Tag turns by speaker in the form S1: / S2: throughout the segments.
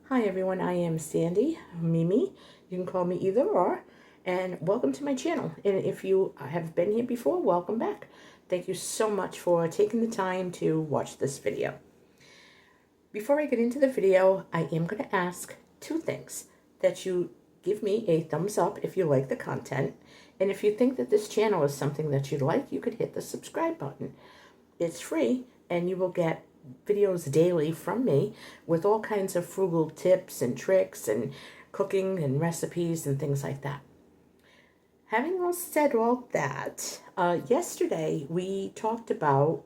S1: Hi everyone, I am Sandy, Mimi. You can call me either or. And welcome to my channel. And if you have been here before, welcome back. Thank you so much for taking the time to watch this video. Before I get into the video, I am going to ask two things. That you give me a thumbs up if you like the content. And if you think that this channel is something that you'd like, you could hit the subscribe button. It's free and you will get videos daily from me with all kinds of frugal tips and tricks and cooking and recipes and things like that. Having said all that, yesterday I talked about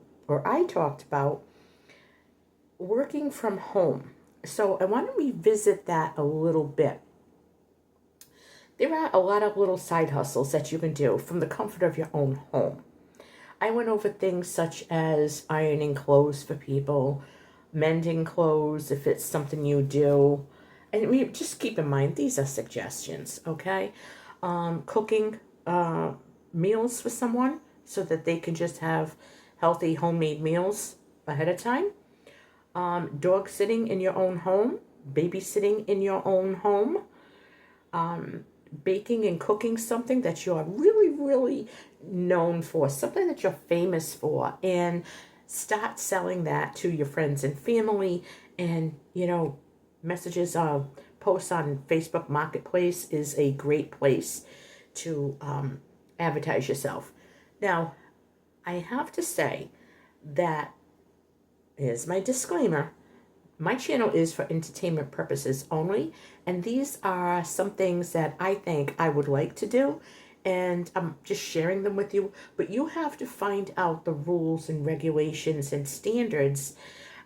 S1: working from home. So I want to revisit that a little bit. There are a lot of little side hustles that you can do from the comfort of your own home. I went over things such as ironing clothes for people, mending clothes if it's something you do. And just keep in mind, these are suggestions, okay? Cooking meals for someone so that they can just have healthy homemade meals ahead of time. Dog sitting in your own home, babysitting in your own home. Baking and cooking something that you're really known for, something that you're famous for, and start selling that to your friends and family. And messages posts on Facebook Marketplace is a great place to advertise yourself. Now, I have to say that, here's my disclaimer, my channel is for entertainment purposes only, and these are some things that I think I would like to do, and I'm just sharing them with you. But you have to find out the rules and regulations and standards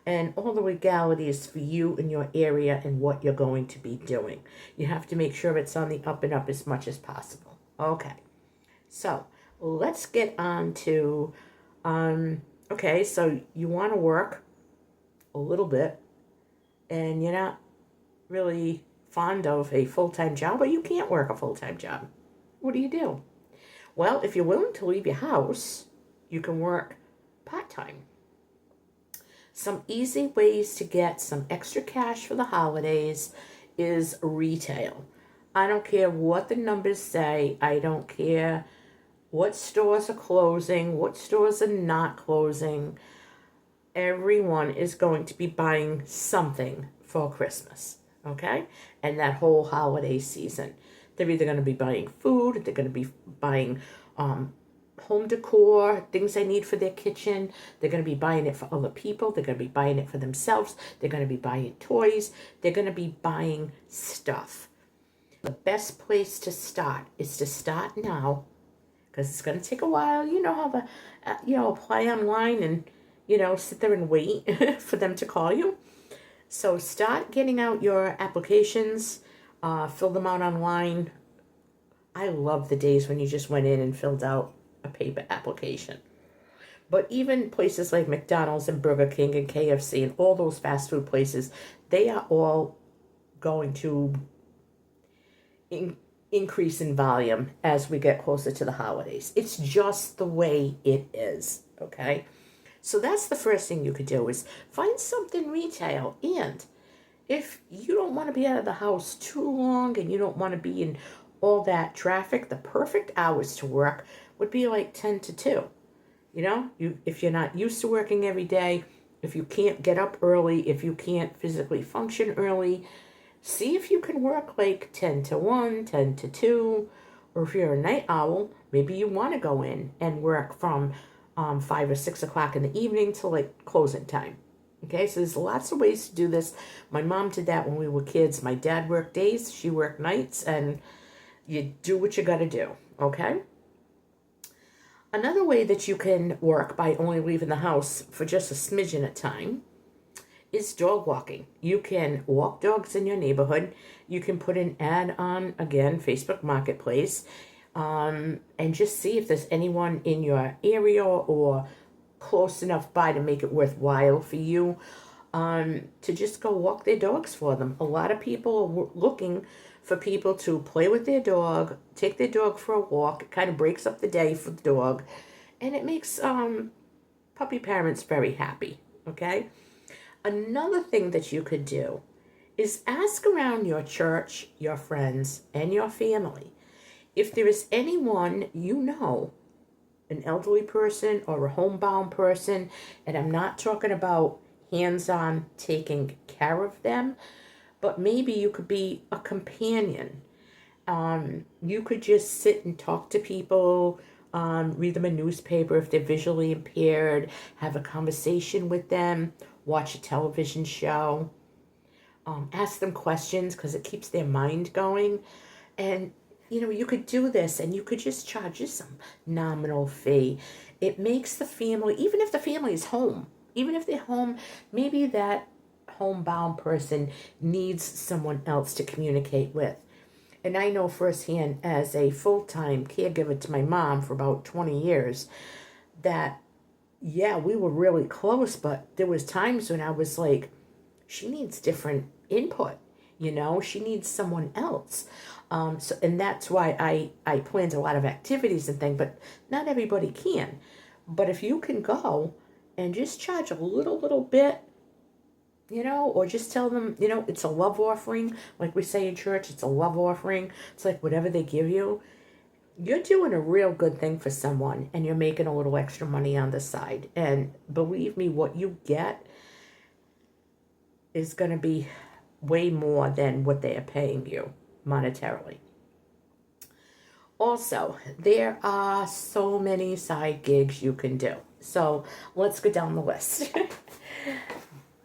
S1: and all the legalities for you in your area and what you're going to be doing. You have to make sure it's on the up and up as much as possible. Okay, so let's get on to, okay, so you want to work a little bit, and you're not really fond of a full-time job, or you can't work a full-time job. What do you do? Well, if you're willing to leave your house, you can work part-time. Some easy ways to get some extra cash for the holidays is retail. I don't care what the numbers say. I don't care what stores are closing, what stores are not closing. Everyone is going to be buying something for Christmas, okay? And that whole holiday season. They're either going to be buying food, they're going to be buying home decor, things they need for their kitchen. They're going to be buying it for other people. They're going to be buying it for themselves. They're going to be buying toys. They're going to be buying stuff. The best place to start is to start now, because it's going to take a while. You know how the, apply online and sit there and wait for them to call you. So start getting out your applications, fill them out online. I love the days when you just went in and filled out a paper application. But even places like McDonald's and Burger King and KFC and all those fast food places, they are all going to increase in volume as we get closer to the holidays. It's just the way it is, okay? So that's the first thing you could do, is find something retail. And if you don't want to be out of the house too long and you don't want to be in all that traffic, the perfect hours to work would be like 10 to 2. If you're not used to working every day, if you can't get up early, if you can't physically function early, see if you can work like 10 to 1, 10 to 2, or if you're a night owl, maybe you want to go in and work from 5 or 6 o'clock in the evening till like closing time. Okay, so there's lots of ways to do this. My mom did that when we were kids. My dad worked days, she worked nights, and you do what you got to do, okay? Another way that you can work by only leaving the house for just a smidgen of time is dog walking. You can walk dogs in your neighborhood. You can put an ad on, again, Facebook Marketplace, and just see if there's anyone in your area or close enough by to make it worthwhile for you to just go walk their dogs for them. A lot of people are looking for people to play with their dog, take their dog for a walk. It kind of breaks up the day for the dog, and it makes puppy parents very happy, okay? Another thing that you could do is ask around your church, your friends, and your family if there is anyone you know, an elderly person or a homebound person, and I'm not talking about hands-on taking care of them, but maybe you could be a companion. You could just sit and talk to people, read them a newspaper if they're visually impaired, have a conversation with them, watch a television show, ask them questions because it keeps their mind going. And you could do this and you could just charge just some nominal fee. It makes the family, even if the family is home, even if they're home, maybe that homebound person needs someone else to communicate with. And I know firsthand as a full-time caregiver to my mom for about 20 years that, yeah, we were really close, but there was times when I was like, she needs different input, she needs someone else. And that's why I planned a lot of activities and things, but not everybody can. But if you can go and just charge a little bit, or just tell them, it's a love offering. Like we say in church, it's a love offering. It's like whatever they give you, you're doing a real good thing for someone and you're making a little extra money on the side. And believe me, what you get is going to be way more than what they are paying you monetarily. Also, there are so many side gigs you can do. So let's go down the list.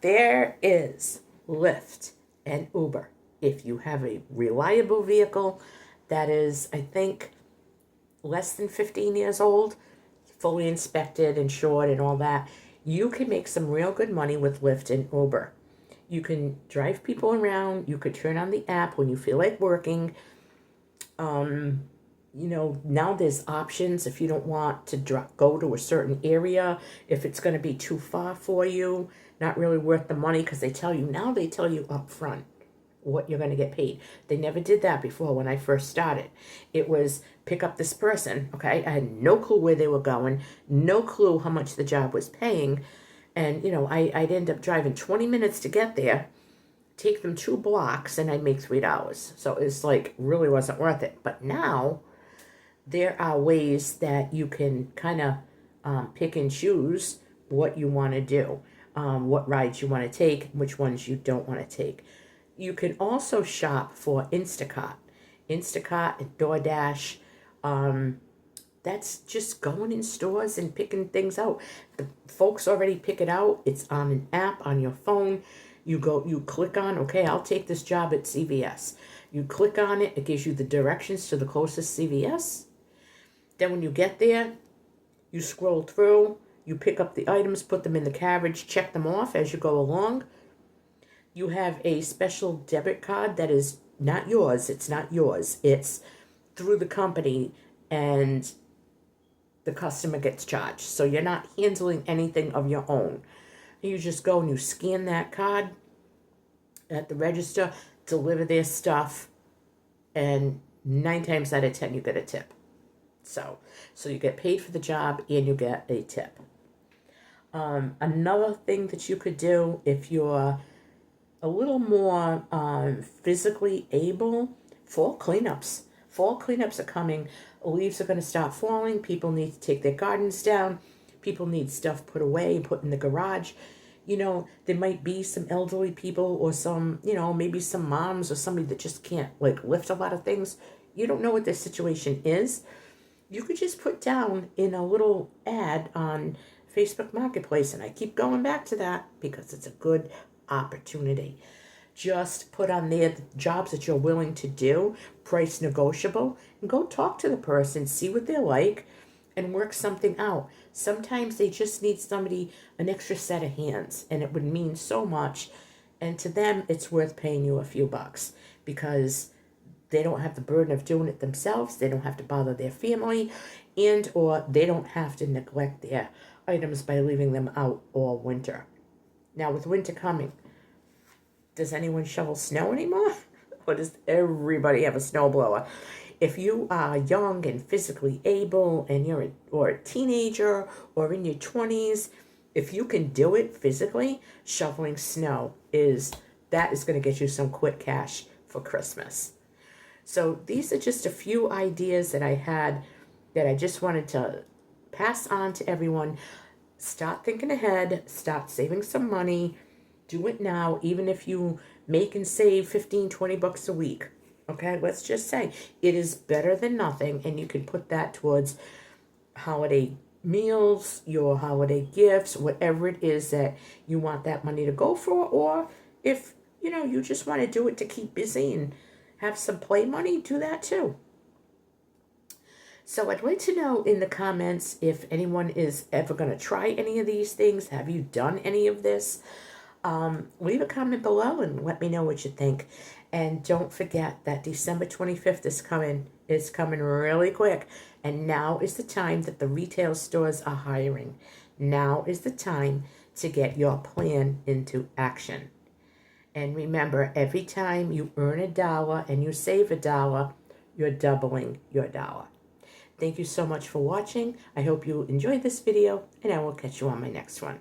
S1: There is Lyft and Uber. If you have a reliable vehicle that is, I think, less than 15 years old, fully inspected, insured, and all that, you can make some real good money with Lyft and Uber. You can drive people around. You could turn on the app when you feel like working. Now there's options if you don't want to go to a certain area, if it's going to be too far for you, not really worth the money, because they tell you up front what you're going to get paid. They never did that before when I first started. It was pick up this person, okay? I had no clue where they were going, no clue how much the job was paying, and, I'd end up driving 20 minutes to get there, take them 2 blocks, and I'd make $3. So it's like, really wasn't worth it. But now there are ways that you can kind of pick and choose what you want to do, what rides you want to take, which ones you don't want to take. You can also shop for Instacart and DoorDash. That's just going in stores and picking things out. The folks already pick it out. It's on an app on your phone. You click on, okay, I'll take this job at CVS. You click on it, it gives you the directions to the closest CVS. Then when you get there, you scroll through, you pick up the items, put them in the carriage, check them off as you go along. You have a special debit card that is not yours. It's not yours. It's through the company, and the customer gets charged. So you're not handling anything of your own. You just go and you scan that card at the register, deliver their stuff, and 9 times out of 10 you get a tip. So you get paid for the job and you get a tip. Another thing that you could do if you're a little more physically able, fall cleanups. Fall cleanups are coming. Leaves are going to start falling. People need to take their gardens down. People need stuff put away and put in the garage. There might be some elderly people or some, maybe some moms or somebody that just can't lift a lot of things. You don't know what their situation is. You could just put down in a little ad on Facebook Marketplace, and I keep going back to that because it's a good opportunity. Just put on there the jobs that you're willing to do, price negotiable, and go talk to the person, see what they're like, and work something out. Sometimes they just need somebody, an extra set of hands, and it would mean so much. And to them, it's worth paying you a few bucks because they don't have the burden of doing it themselves. They don't have to bother their family, and or they don't have to neglect their items by leaving them out all winter. Now, with winter coming, does anyone shovel snow anymore? Or does everybody have a snowblower? If you are young and physically able and you're a teenager or in your 20s, if you can do it physically, shoveling snow is that is going to get you some quick cash for Christmas. So these are just a few ideas that I had that I just wanted to pass on to everyone. Start thinking ahead, start saving some money, do it now, even if you make and save 15, 20 bucks a week. Okay, let's just say it is better than nothing, and you can put that towards holiday meals, your holiday gifts, whatever it is that you want that money to go for, or if you just want to do it to keep busy and have some play money, do that too. So I'd like to know in the comments if anyone is ever going to try any of these things. Have you done any of this? Leave a comment below and let me know what you think. And don't forget that December 25th is coming. It's coming really quick. And now is the time that the retail stores are hiring. Now is the time to get your plan into action. And remember, every time you earn $1 and you save $1, you're doubling your dollar. Thank you so much for watching. I hope you enjoyed this video, and I will catch you on my next one.